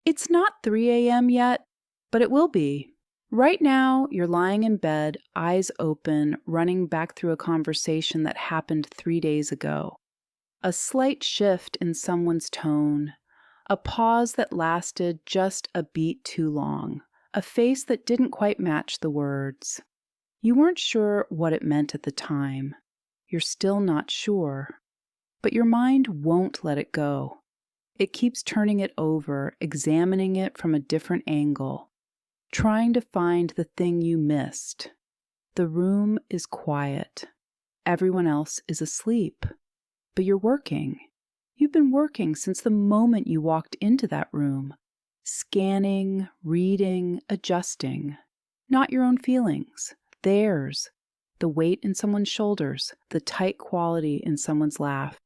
It's not 3 a.m. yet, but it will be. Right now, you're lying in bed, eyes open, running back through a conversation that happened 3 days ago. A slight shift in someone's tone, a pause that lasted just a beat too long, a face that didn't quite match the words. You weren't sure what it meant at the time. You're still not sure. But your mind won't let it go. It keeps turning it over, examining it from a different angle, trying to find the thing you missed. The room is quiet. Everyone else is asleep. But you're working. You've been working since the moment you walked into that room, scanning, reading, adjusting. Not your own feelings, theirs. The weight in someone's shoulders, the tight quality in someone's laugh.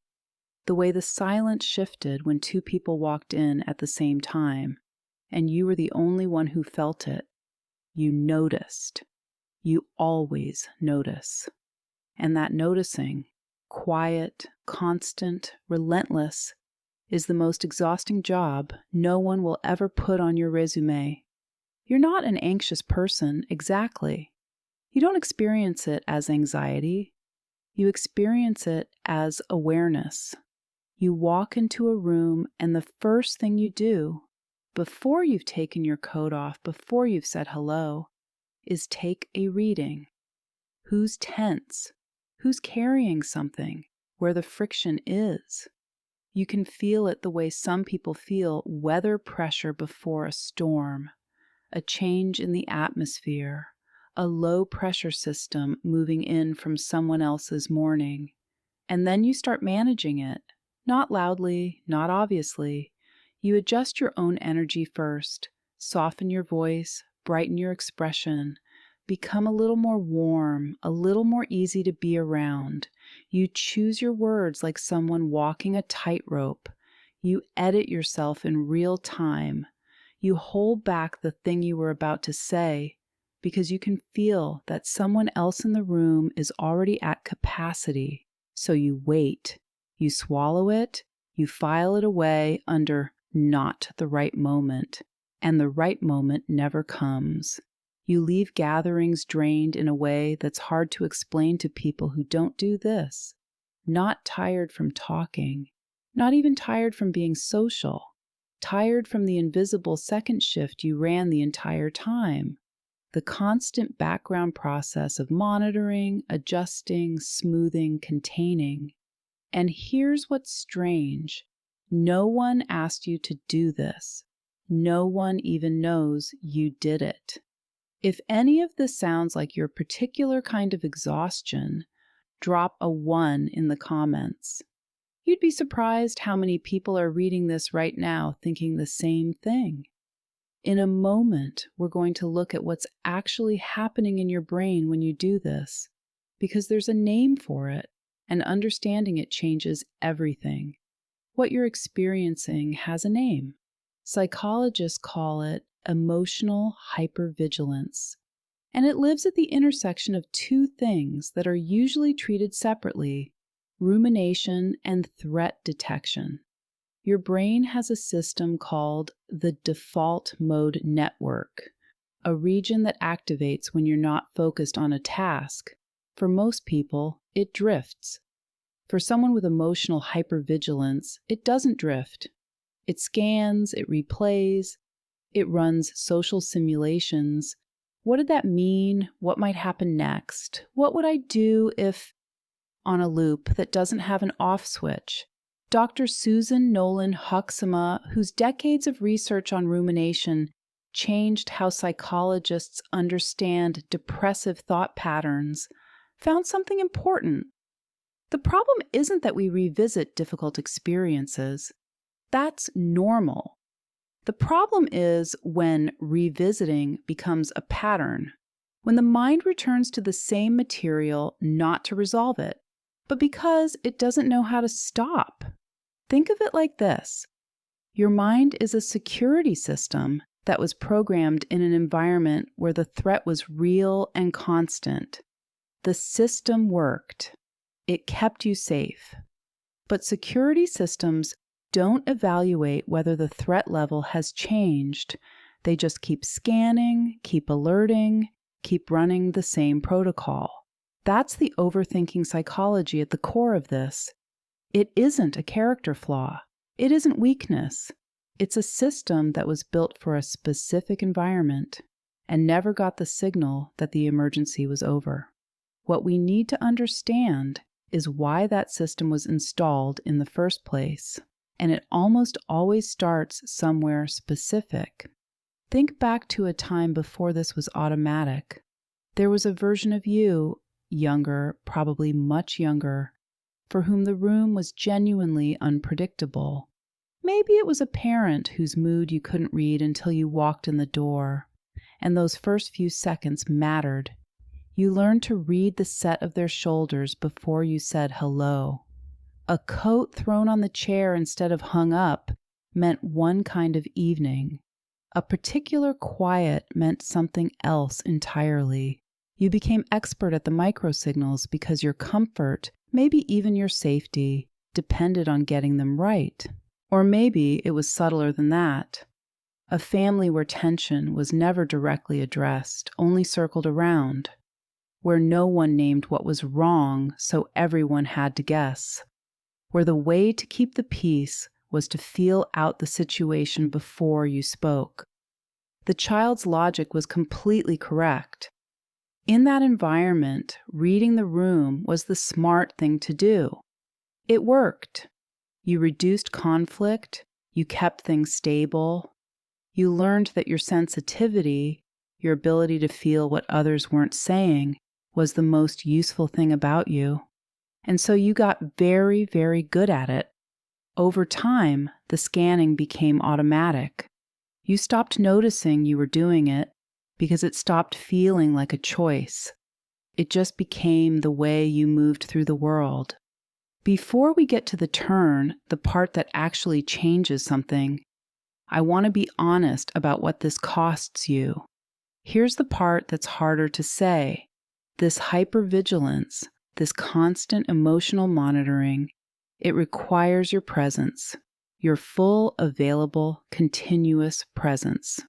The way the silence shifted when two people walked in at the same time, and you were the only one who felt it. You noticed. You always notice. And that noticing, quiet, constant, relentless, is the most exhausting job no one will ever put on your resume. You're not an anxious person, exactly. You don't experience it as anxiety. You experience it as awareness. You walk into a room and the first thing you do, before you've taken your coat off, before you've said hello, is take a reading. Who's tense? Who's carrying something? Where the friction is? You can feel it the way some people feel weather pressure before a storm, a change in the atmosphere, a low pressure system moving in from someone else's morning. And then you start managing it. Not loudly, not obviously. You adjust your own energy first, soften your voice, brighten your expression, become a little more warm, a little more easy to be around. You choose your words like someone walking a tightrope. You edit yourself in real time. You hold back the thing you were about to say because you can feel that someone else in the room is already at capacity. So you wait. You swallow it, you file it away under not the right moment, and the right moment never comes. You leave gatherings drained in a way that's hard to explain to people who don't do this. Not tired from talking, not even tired from being social, tired from the invisible second shift you ran the entire time. The constant background process of monitoring, adjusting, smoothing, containing. And here's what's strange. No one asked you to do this. No one even knows you did it. If any of this sounds like your particular kind of exhaustion, drop a 1 in the comments. You'd be surprised how many people are reading this right now thinking the same thing. In a moment, we're going to look at what's actually happening in your brain when you do this, because there's a name for it. And understanding it changes everything. What you're experiencing has a name. Psychologists call it emotional hypervigilance. And it lives at the intersection of two things that are usually treated separately: rumination and threat detection. Your brain has a system called the default mode network, a region that activates when you're not focused on a task. For most people, it drifts. For someone with emotional hypervigilance, it doesn't drift. It scans, it replays, it runs social simulations. What did that mean? What might happen next? What would I do if, on a loop that doesn't have an off switch? Dr. Susan Nolen-Hoeksema, whose decades of research on rumination changed how psychologists understand depressive thought patterns, found something important. The problem isn't that we revisit difficult experiences. That's normal. The problem is when revisiting becomes a pattern, when the mind returns to the same material not to resolve it, but because it doesn't know how to stop. Think of it like this. Your mind is a security system that was programmed in an environment where the threat was real and constant. The system worked. It kept you safe. But security systems don't evaluate whether the threat level has changed. They just keep scanning, keep alerting, keep running the same protocol. That's the overthinking psychology at the core of this. It isn't a character flaw. It isn't weakness. It's a system that was built for a specific environment and never got the signal that the emergency was over. What we need to understand is why that system was installed in the first place, and it almost always starts somewhere specific. Think back to a time before this was automatic. There was a version of you, younger, probably much younger, for whom the room was genuinely unpredictable. Maybe it was a parent whose mood you couldn't read until you walked in the door, and those first few seconds mattered. You learned to read the set of their shoulders before you said hello. A coat thrown on the chair instead of hung up meant one kind of evening. A particular quiet meant something else entirely. You became expert at the microsignals because your comfort, maybe even your safety, depended on getting them right. Or maybe it was subtler than that. A family where tension was never directly addressed, only circled around. Where no one named what was wrong, so everyone had to guess. Where the way to keep the peace was to feel out the situation before you spoke. The child's logic was completely correct. In that environment, reading the room was the smart thing to do. It worked. You reduced conflict, you kept things stable, you learned that your sensitivity, your ability to feel what others weren't saying, was the most useful thing about you. And so you got very, very good at it. Over time, the scanning became automatic. You stopped noticing you were doing it because it stopped feeling like a choice. It just became the way you moved through the world. Before we get to the turn, the part that actually changes something, I want to be honest about what this costs you. Here's the part that's harder to say. This hypervigilance, this constant emotional monitoring, it requires your presence, your full, available, continuous presence.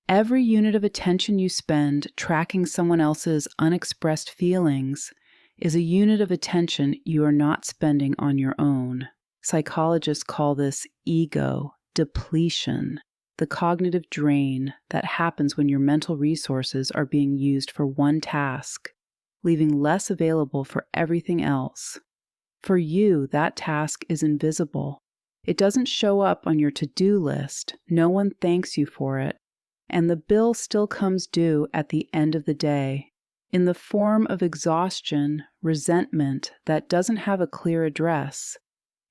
Every unit of attention you spend tracking someone else's unexpressed feelings is a unit of attention you are not spending on your own. Psychologists call this ego depletion, the cognitive drain that happens when your mental resources are being used for one task, leaving less available for everything else. For you, that task is invisible. It doesn't show up on your to-do list. No one thanks you for it. And the bill still comes due at the end of the day, in the form of exhaustion, resentment that doesn't have a clear address,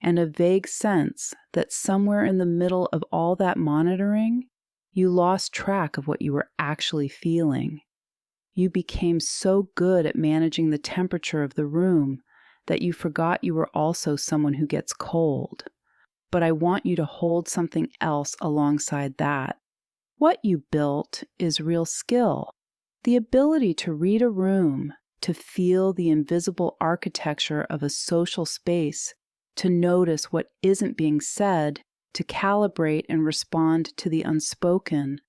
and a vague sense that somewhere in the middle of all that monitoring, you lost track of what you were actually feeling. You became so good at managing the temperature of the room that you forgot you were also someone who gets cold. But I want you to hold something else alongside that. What you built is real skill. The ability to read a room, to feel the invisible architecture of a social space, to notice what isn't being said, to calibrate and respond to the unspoken.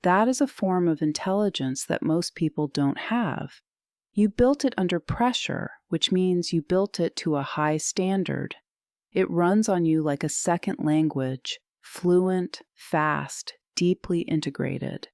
That is a form of intelligence that most people don't have. You built it under pressure, which means you built it to a high standard. It runs on you like a second language, fluent, fast, deeply integrated.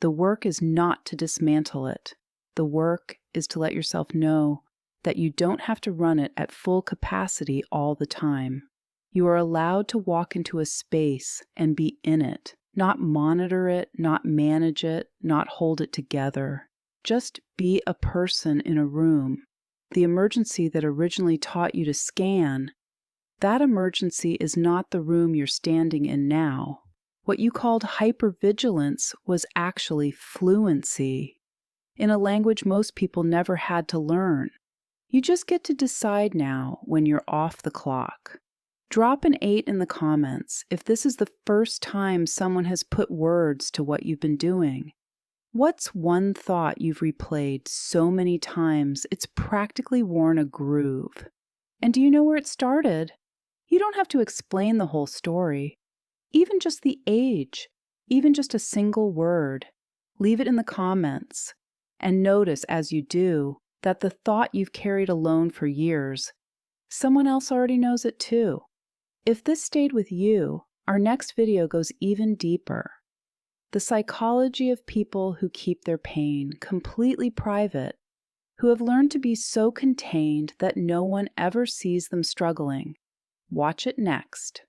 The work is not to dismantle it. The work is to let yourself know that you don't have to run it at full capacity all the time. You are allowed to walk into a space and be in it, not monitor it, not manage it, not hold it together. Just be a person in a room. The emergency that originally taught you to scan, that emergency is not the room you're standing in now. What you called hypervigilance was actually fluency, in a language most people never had to learn. You just get to decide now when you're off the clock. Drop an 8 in the comments if this is the first time someone has put words to what you've been doing. What's one thought you've replayed so many times it's practically worn a groove? And do you know where it started? You don't have to explain the whole story, even just the age, even just a single word. Leave it in the comments, and notice as you do that the thought you've carried alone for years, someone else already knows it too. If this stayed with you, our next video goes even deeper. The psychology of people who keep their pain completely private, who have learned to be so contained that no one ever sees them struggling. Watch it next.